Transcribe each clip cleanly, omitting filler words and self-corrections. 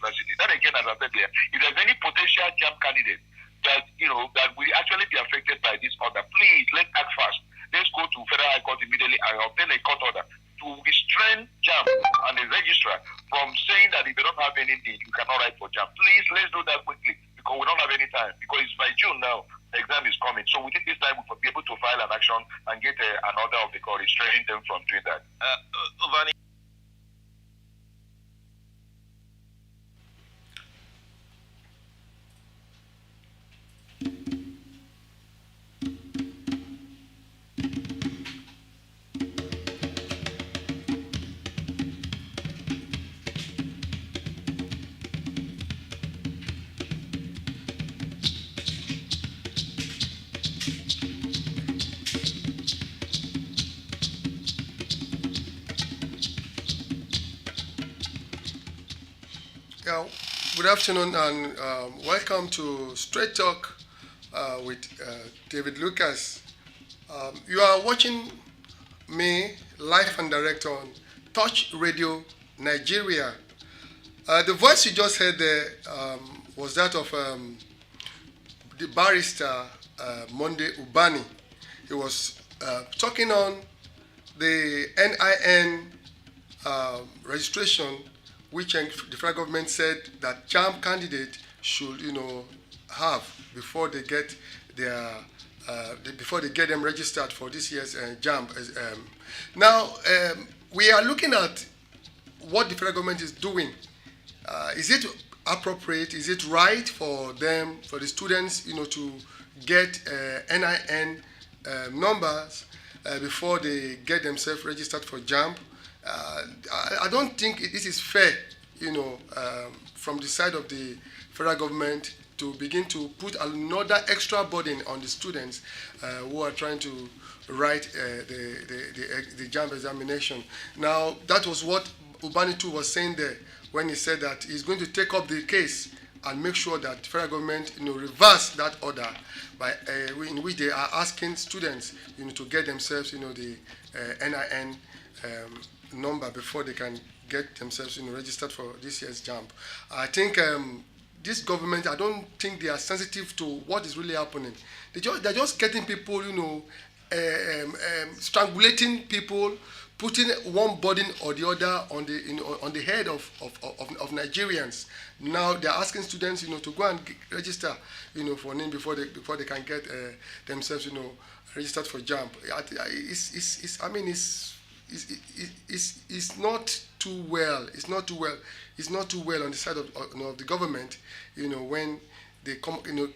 University. That again, as I said there, if there's any potential JAMB candidate that that will actually be affected by this order, please let's act fast. Let's go to Federal High Court immediately and obtain a court order to restrain JAMB and the registrar from saying that if they don't have any need, you cannot write for JAMB. Please, let's do that quickly because we don't have any time. Because it's by June now, the exam is coming. So within this time, we will be able to file an action and get an order of the court restraining them from doing that. Ovani. Yeah, good afternoon and welcome to Straight Talk with David Lucas. You are watching me live and direct on Touch Radio Nigeria. The voice you just heard there was that of the barrister Monday Ubani. He was talking on the NIN registration, which the federal government said that JAMB candidate should, have before they get their before they get them registered for this year's JAMB. Now we are looking at what the federal government is doing. Is it appropriate? Is it right for them, for the students, to get NIN numbers before they get themselves registered for JAMB? I don't think this is fair, from the side of the federal government to begin to put another extra burden on the students who are trying to write the JAMB examination. Now, that was what Ubanitu was saying there when he said that he's going to take up the case and make sure that the federal government, reverse that order by in which they are asking students, to get themselves, the NIN number before they can get themselves registered for this year's JAMB. I think this government, I don't think they are sensitive to what is really happening. They're just getting people, strangulating people, putting one burden or the other on the head of Nigerians. Now they're asking students, to go and register, for NIN before they can get themselves, registered for JAMB. It's not too well. It's not too well. It's not too well on the side of the government, when they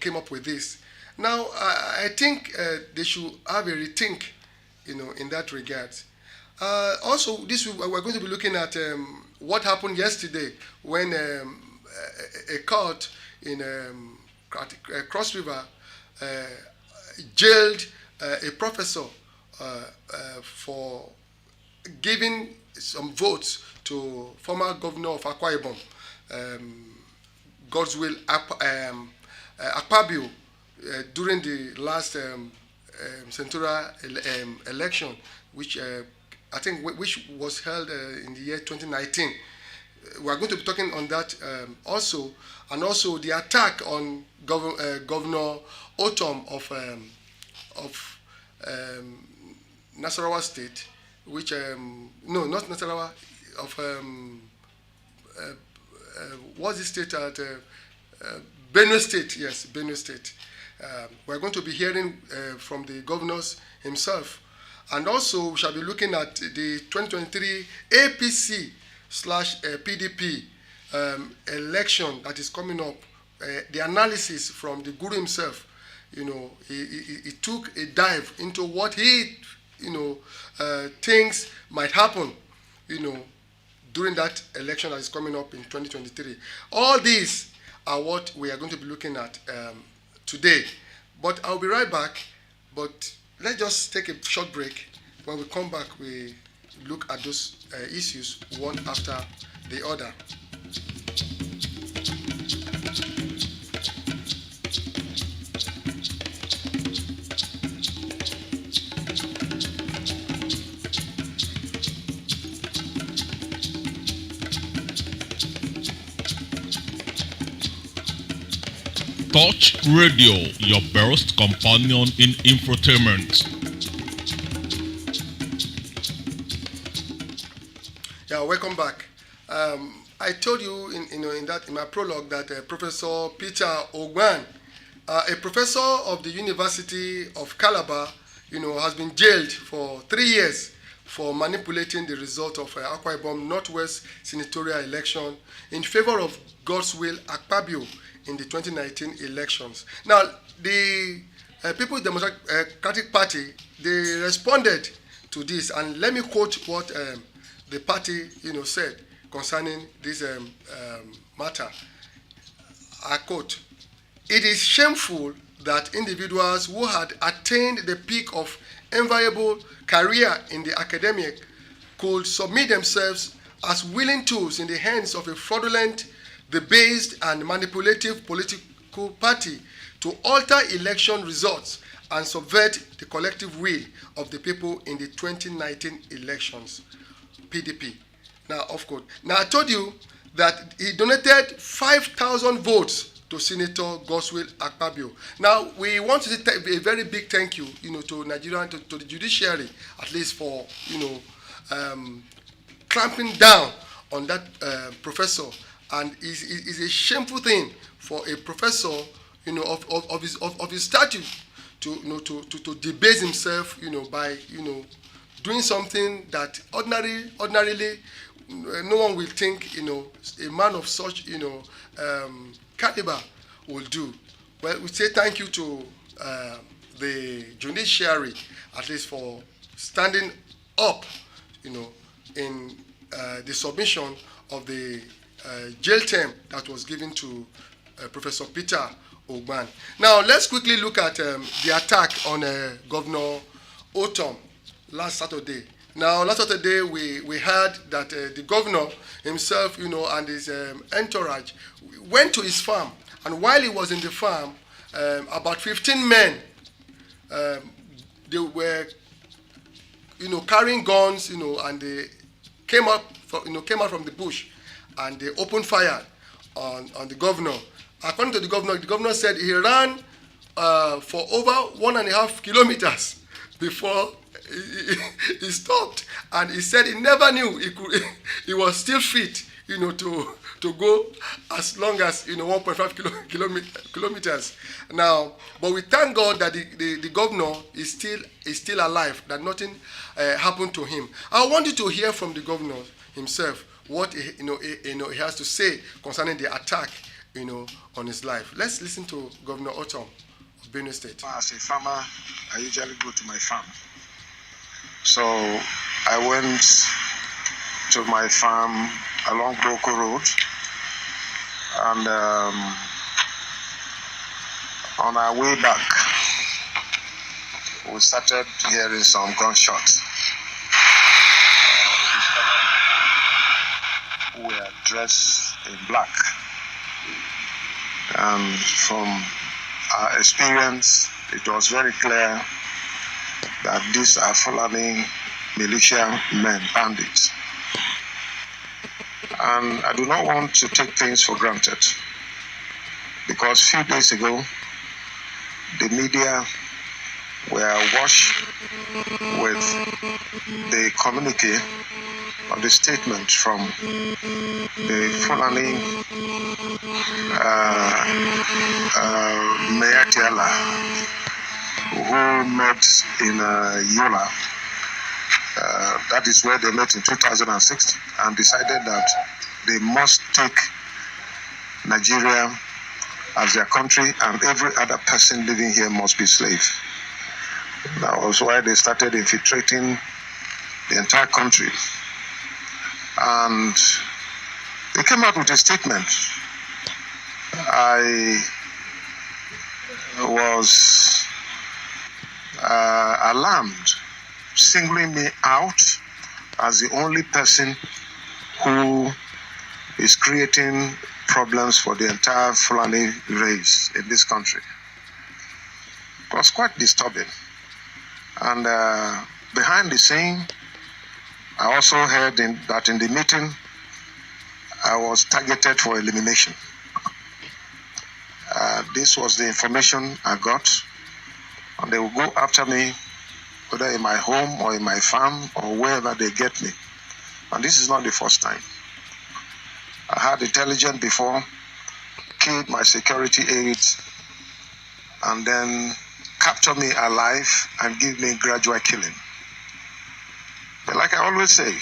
came up with this. Now, I think they should have a rethink, in that regard. Also, we're going to be looking at what happened yesterday when a court in Cross River jailed a professor for giving some votes to former governor of Akwa Ibom, Godswill Akpabio, during the last Centura election, which which was held in the year 2019. We are going to be talking on that also, and also the attack on Governor Otom of Nasarawa State, which no, not Nasarawa, of what's the state at Benue State? Yes, Benue State. We're going to be hearing from the governors himself, and also we shall be looking at the 2023 APC/PDP election that is coming up. The analysis from the guru himself. He took a dive into what he things might happen, during that election that is coming up in 2023. All these are what we are going to be looking at today. But I'll be right back. But let's just take a short break. When we come back, we look at those issues one after the other. Touch Radio, your best companion in infotainment. Yeah, welcome back. I told you in my prologue that Professor Peter Ogban, a professor of the University of Calabar, has been jailed for 3 years for manipulating the result of Akwa Ibom Northwest senatorial election in favor of Godswill Akpabio in the 2019 elections. Now, the People's Democratic Party, they responded to this, and let me quote what the party, said concerning this matter. I quote, "It is shameful that individuals who had attained the peak of enviable career in the academic could submit themselves as willing tools in the hands of a fraudulent, debased, and manipulative political party to alter election results and subvert the collective will of the people in the 2019 elections." PDP. Now, of course. Now, I told you that he donated 5,000 votes to Senator Godswill Akpabio. Now, we want to say a very big thank you, to Nigeria, to the judiciary, at least for, clamping down on that professor. And it's a shameful thing for a professor, of his stature to debase himself, by, doing something that ordinarily no one will think, a man of such, caliber will do. Well, we say thank you to the judiciary, at least for standing up, in the submission of the jail term that was given to Professor Peter Ogban. Now, let's quickly look at the attack on Governor Otom last Saturday. Now, last Saturday, we heard that the governor himself, and his entourage went to his farm. And while he was in the farm, about 15 men, they were, carrying guns, and they came out from the bush, and they opened fire on the governor. According to the governor said he ran for over 1.5 kilometers before he stopped, and he said he never knew he was still fit, to go as long as 1.5 kilometers. Now, but we thank God that the governor is still alive, that nothing happened to him. I want you to hear from the governor himself what he has to say concerning the attack, on his life. Let's listen to Governor Otom of Benue State. As a farmer, I usually go to my farm. So I went to my farm along Boko Road, and on our way back, we started hearing some gunshots. We were dressed in black, and from our experience, it was very clear that these are Fulani militia men, bandits. And I do not want to take things for granted, because a few days ago, the media were awash with the communique of the statement from the Fulani Mayor Tiala, who met in Yola. That is where they met in 2006, and decided that they must take Nigeria as their country, and every other person living here must be slave. That was why they started infiltrating the entire country. And they came out with a statement. I was alarmed, singling me out as the only person who is creating problems for the entire Fulani race in this country. It was quite disturbing. And behind the scene, I also heard that in the meeting, I was targeted for elimination. this was the information I got, and they will go after me, whether in my home or in my farm or wherever they get me. And this is not the first time. I had intelligence before, killed my security aides, and then capture me alive and give me gradual killing. But like I always say,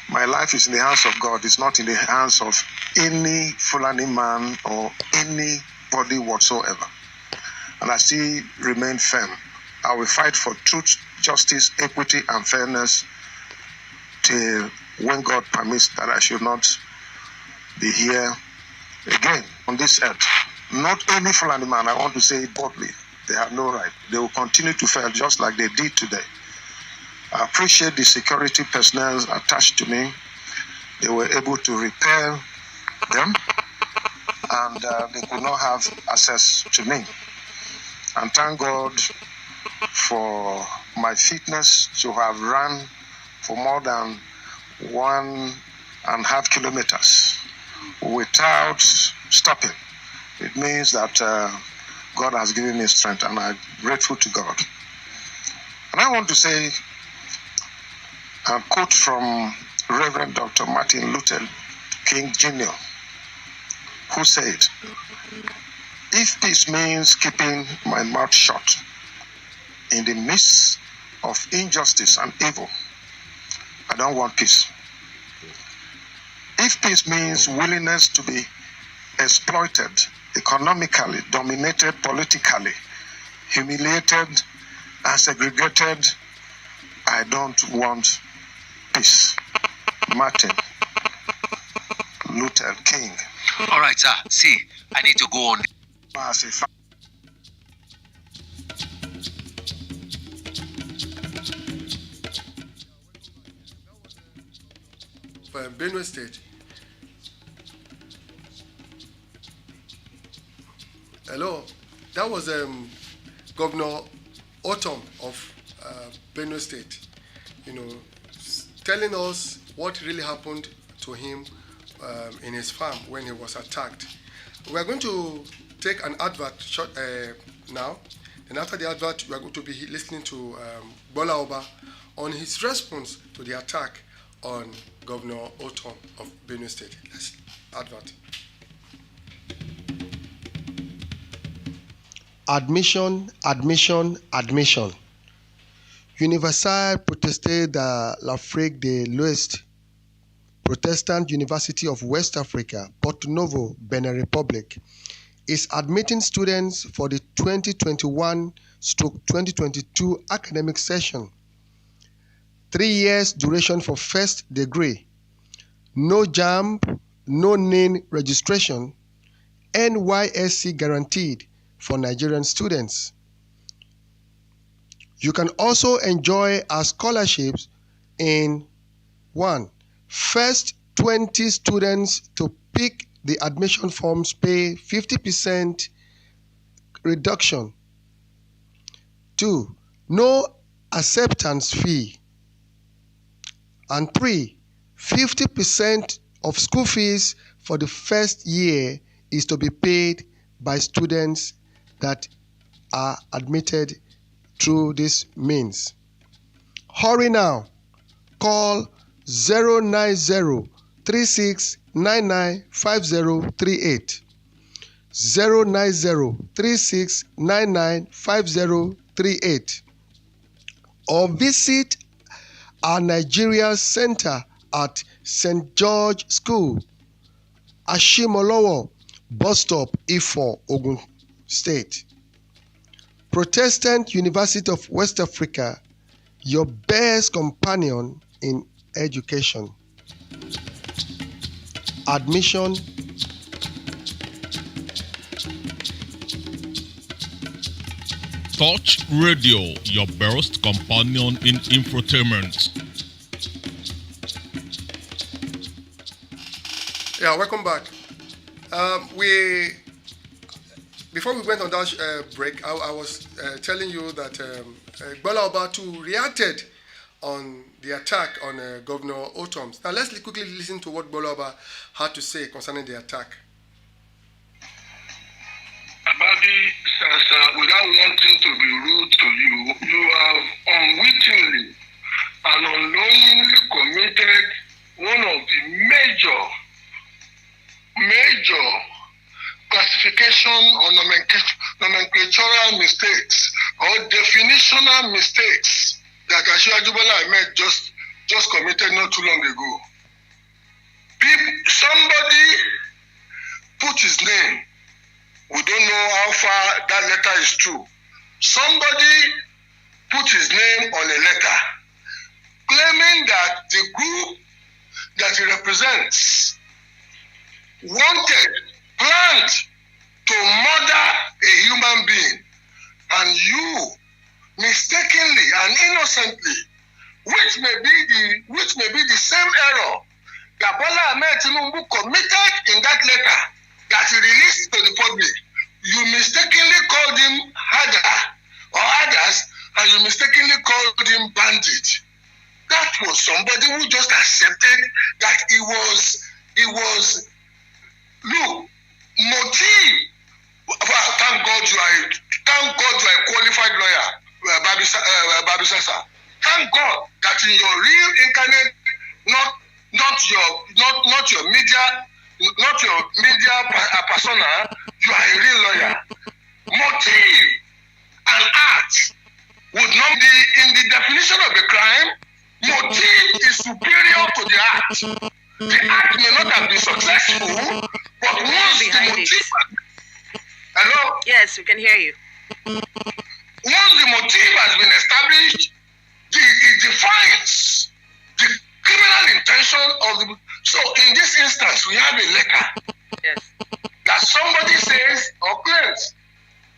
my life is in the hands of God. It's not in the hands of any Fulani man or anybody whatsoever. And I still remain firm. I will fight for truth, justice, equity, and fairness till when God permits that I should not be here again on this earth. Not any Fulani man, I want to say it boldly. They have no right. They will continue to fail just like they did today. I appreciate the security personnel attached to me. They were able to repel them, and they could not have access to me. And thank God for my fitness to have run for more than 1.5 kilometers without stopping. It means that God has given me strength, and I'm grateful to God. And I want to say a quote from Reverend Dr. Martin Luther King Jr., who said, "If peace means keeping my mouth shut in the midst of injustice and evil, I don't want peace. If peace means willingness to be exploited economically, dominated politically, humiliated and segregated, I don't want peace." Martin Luther King. All right, sir. See, I need to go on. Benue State. Hello, that was Governor Otom of Benue State, telling us what really happened to him in his farm when he was attacked. We are going to take an advert now, and after the advert, we are going to be listening to Bola Oba on his response to the attack on Governor Otom of Benue State. Let's advert. Admission, admission, admission. Université Protestante de l'Afrique de l'Ouest, Protestant University of West Africa, Porto Novo, Benin Republic, is admitting students for the 2021/2022 academic session. 3 years duration for first degree. No JAMB, no NIN registration, NYSC guaranteed for Nigerian students. You can also enjoy our scholarships in 1. First 20 students to pick the admission forms pay 50% reduction. 2. No acceptance fee. And 3. 50% of school fees for the first year is to be paid by students that are admitted through this means. Hurry now. Call 090-3699-5038. 090-3699-5038. Or visit our Nigeria Center at St. George School, Ashimolowo Bus Stop, Ifo, Ogun State. Protestant University of West Africa, your best companion in education. Admission. Touch Radio, your best companion in infotainment. Yeah, welcome back. Before we went on that break, I was telling you that Bola Oba too reacted on the attack on Governor Otom. Now let's quickly listen to what Bola Oba had to say concerning the attack. And without wanting to be rude to you, you have unwittingly and unknowingly committed one of the major classification or nomenclatural mistakes or definitional mistakes that Asiwaju Bola Ahmed just committed not too long ago. Somebody put his name. We don't know how far that letter is true. Somebody put his name on a letter claiming that the group that he represents planned to murder a human being, and you mistakenly and innocently, which may be the same error that Bola Ahmed Tinubu committed in that letter that he released to the public. You mistakenly called him Hadas, and you mistakenly called him bandit. That was somebody who just accepted that he was motive. Thank God you are a qualified lawyer, Babi Sasa. Thank God that in your real incarnate, not your media persona, you are a real lawyer. Motive and act would not be in the definition of a crime. Motive is superior to the act. The act may not have been successful, but once the motive... Hello? Yes, we can hear you. Once the motive has been established, it defines the criminal intention of the... So in this instance, we have a letter. Yes. That somebody says or claims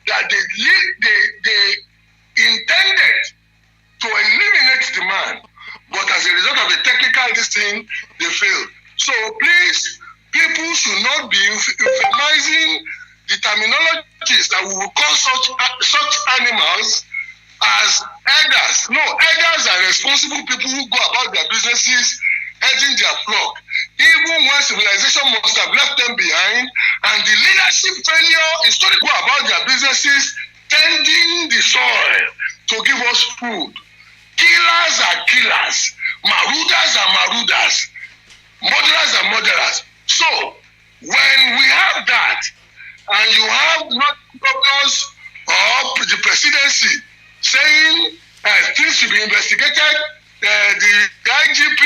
that they intended to eliminate the man, but as a result of the technical thing, they failed. So please, people should not be euphemizing the terminologies that we will call such animals as elders. No, elders are responsible people who go about their businesses, heading their flock, even when civilization must have left them behind, and the leadership failure is to go about their businesses, tending the soil to give us food. Killers are killers, marauders are marauders, murderers are murderers. So when we have that, and you have not governors or the presidency saying things should be investigated, the IGP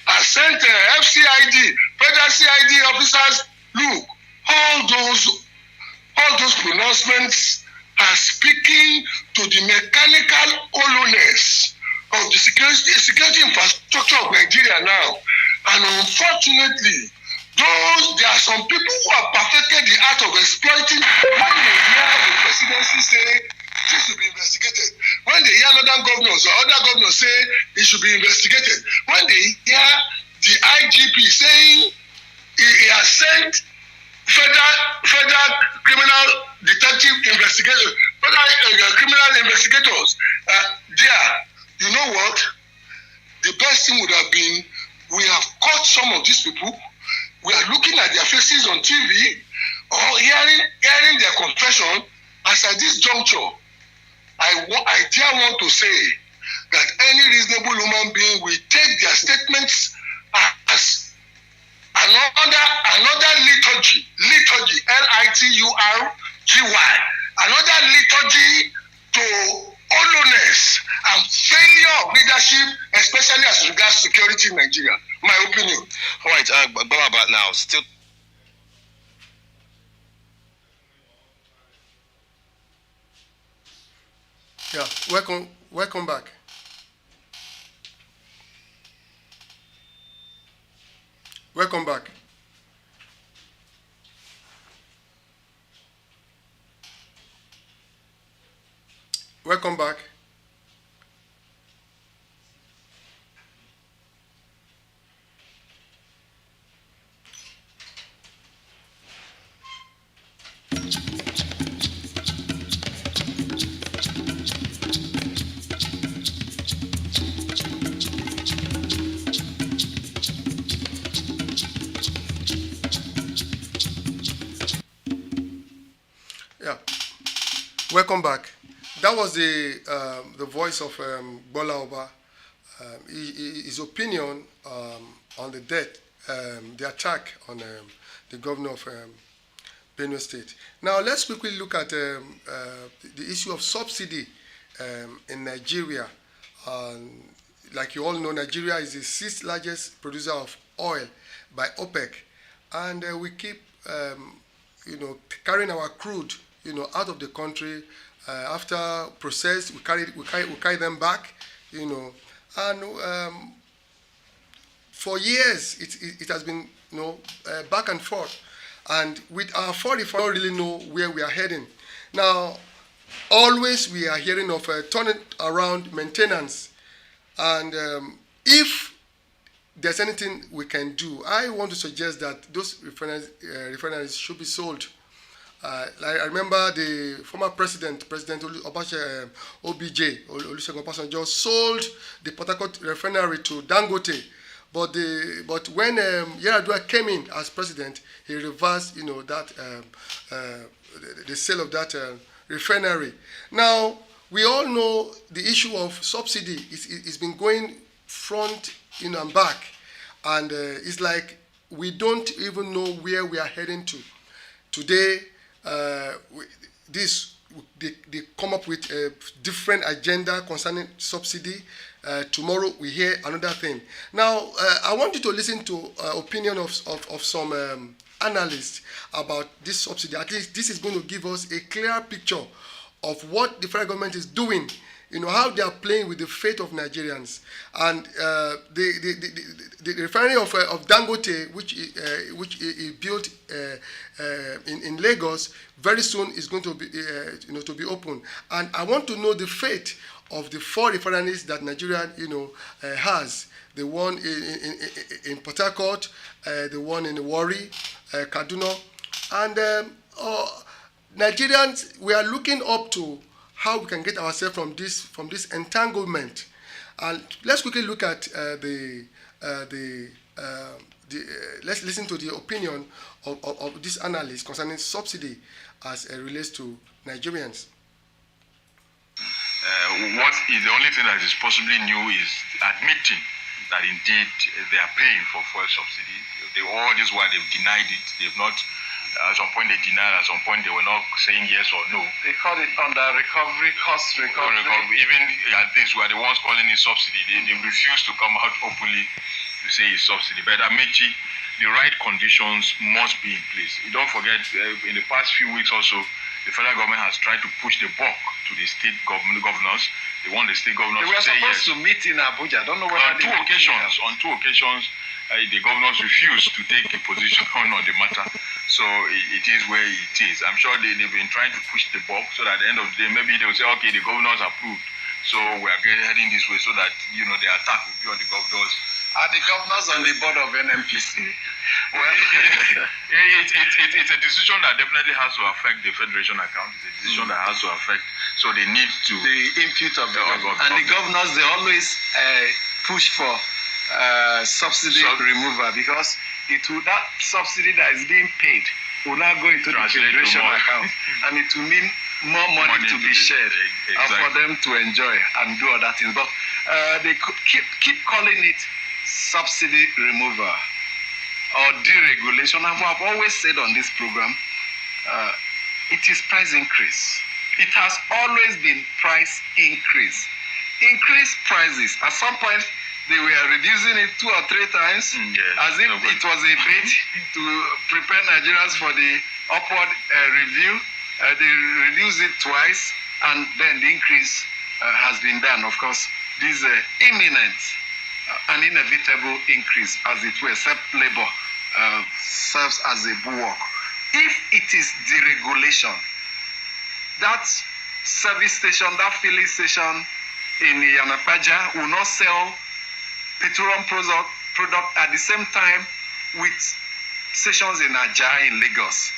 has sent FCID, federal CID officers. Look, all those pronouncements are speaking to the mechanical hollowness of the security infrastructure of Nigeria now. And unfortunately, there are some people who have perfected the art of exploiting when they hear the presidency say this should be investigated. When they hear other governors say it should be investigated. When they hear the IGP saying he has sent federal criminal detective investigators, criminal investigators there, you know what? The best thing would have been, we have caught some of these people. We are looking at their faces on TV or hearing their confession. As at this juncture, I dare want to say that any reasonable human being will take their statements as another liturgy, LITURGY, another liturgy to hollowness and failure of leadership, especially as regards security in Nigeria. My opinion. All right, Baba, now still. Yeah, welcome back. Welcome back. Welcome back. Yeah. Welcome back. That was the voice of Bola Oba. His opinion on the death, the attack on the governor of Benue State. Now let's quickly look at the issue of subsidy in Nigeria. Like you all know, Nigeria is the 6th largest producer of oil by OPEC, and we keep, carrying our crude, out of the country. After processed, we carry them back, and for years it has been, back and forth. And with our 44, we don't really know where we are heading. Now, always we are hearing of turning around maintenance. And if there's anything we can do, I want to suggest that those refineries should be sold. I remember the former President Olusegun Obasanjo sold the Port Harcourt refinery to Dangote. But when Yar'Adua came in as president, he reversed, the sale of that refinery. Now we all know the issue of subsidy. It's been going front, and back, and it's like we don't even know where we are heading to. Today, they come up with a different agenda concerning subsidy. Tomorrow we hear another thing. Now, I want you to listen to opinion of some analysts about this subsidy. At least this is going to give us a clear picture of what the federal government is doing, how they are playing with the fate of Nigerians. And the refinery of Dangote, which he built in Lagos, very soon is going to be to be open. And I want to know the fate of the 4 refineries that Nigeria has. The one in Port Harcourt, the one in Warri, Kaduna, and Nigerians, we are looking up to how we can get ourselves from this entanglement. And let's quickly look at let's listen to the opinion of this analyst concerning subsidy as it relates to Nigerians. What is the only thing that is possibly new is admitting that indeed they are paying for fuel subsidy. All this while they've denied it. They've not. At some point they denied. At some point they were not saying yes or no. They call it under recovery, cost recovery. Even at this, were the ones calling it subsidy. They refuse to come out openly to say it's subsidy. But Amechi, the right conditions must be in place. You don't forget, in the past few weeks also, the federal government has tried to push the buck to the state governors. They want the state governors to say yes. They were supposed to meet in Abuja. I don't know whether on two occasions, the governors refused to take a position on the matter. So it is where it is. I'm sure they've been trying to push the buck so that at the end of the day, maybe they'll say, okay, the governors approved. So we are heading this way so that, the attack will be on the governors. Are the governors on the board of NNPC? Well, it's a decision that definitely has to affect the federation account. It's a decision that has to affect. So they need to. The input of the government. And the governors, they always push for subsidy removal because that subsidy that is being paid will now go into the federation account. And it will mean more money to be shared and for them to enjoy and do other things. But they keep calling it subsidy removal or deregulation. And I've always said on this program, it is price increase. It has always been price increase. Increased prices. At some point, they were reducing it 2 or 3 times, as if it was a bait to prepare Nigerians for the upward review. They reduced it twice, and then the increase has been done. Of course, this imminent an inevitable increase, as it were, except labor serves as a bulwark. If it is deregulation, that service station, that filling station in Yanapaja will not sell petroleum product at the same time with stations in Ajah in Lagos.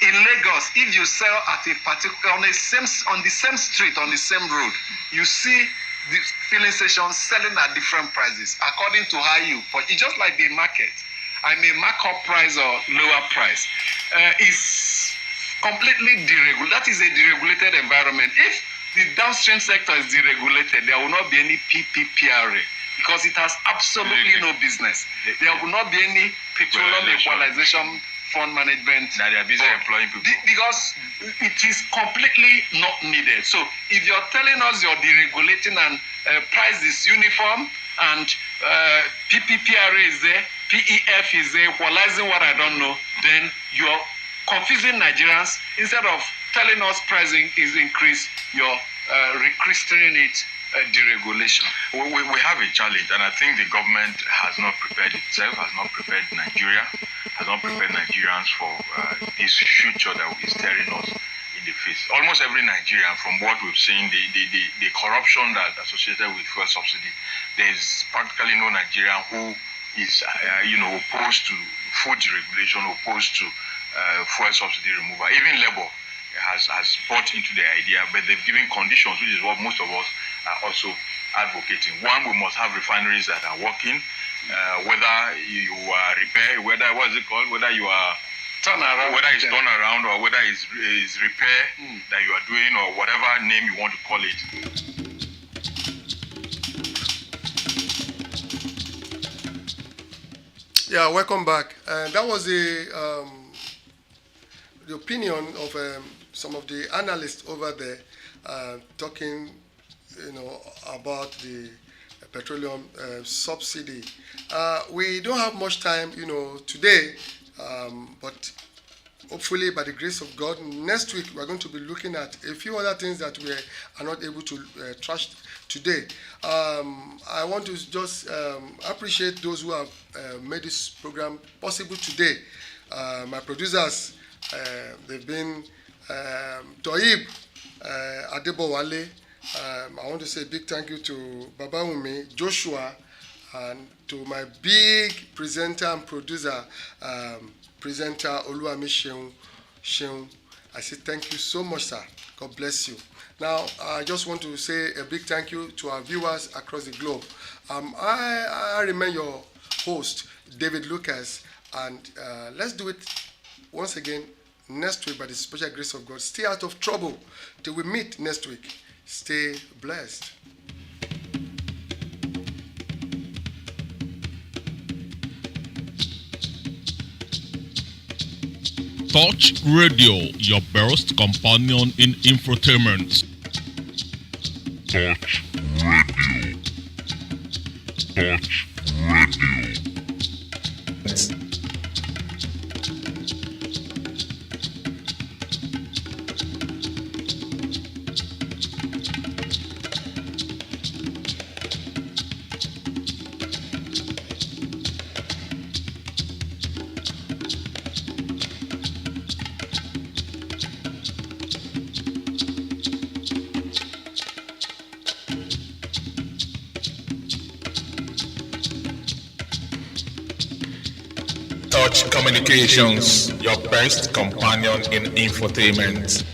In Lagos, if you sell at a particular on the same street, on the same road, you see the filling stations selling at different prices according to how you put. It's just like the market. I may mark up price or lower price. It's completely deregulated. That is a deregulated environment. If the downstream sector is deregulated, there will not be any PPPRA because it has absolutely no business. There will not be any petroleum equalization fund management. Now they are busy employing people. Because it is completely not needed. So if you're telling us you're deregulating and price is uniform and PPPRA is there, PEF is there, equalizing what I don't know, then you're confusing Nigerians. Instead of telling us pricing is increased, you're restricting it deregulation. We have a challenge, and I think the government has not prepared itself, has not prepared Nigeria, has not prepared Nigerians for this future that is staring us in the face. Almost every Nigerian, from what we've seen, the corruption that associated with fuel subsidy, there's practically no Nigerian who is opposed to food deregulation, opposed to fuel subsidy removal. Even Labour has bought into the idea, but they've given conditions, which is what most of us are also advocating. One, we must have refineries that are working, whether you are repair, whether you are turnaround, whether it's turnaround or whether it's repair that you are doing or whatever name you want to call it. Yeah, welcome back. That was the opinion of some of the analysts over there talking, about the petroleum subsidy. We don't have much time, today, but hopefully by the grace of God, next week we're going to be looking at a few other things that we are not able to touch today. I want to just appreciate those who have made this program possible today. My producers, they've been Toib Adebowale. I want to say a big thank you to Baba Umi, Joshua, and to my big presenter and producer, presenter Oluwami Sheung. I say thank you so much, sir. God bless you. Now, I just want to say a big thank you to our viewers across the globe. I remain your host, David Lucas, and let's do it once again next week by the special grace of God. Stay out of trouble till we meet next week. Stay blessed. Touch Radio, your best companion in infotainment. Touch Radio. Touch Radio. Touch Communications, your best companion in infotainment.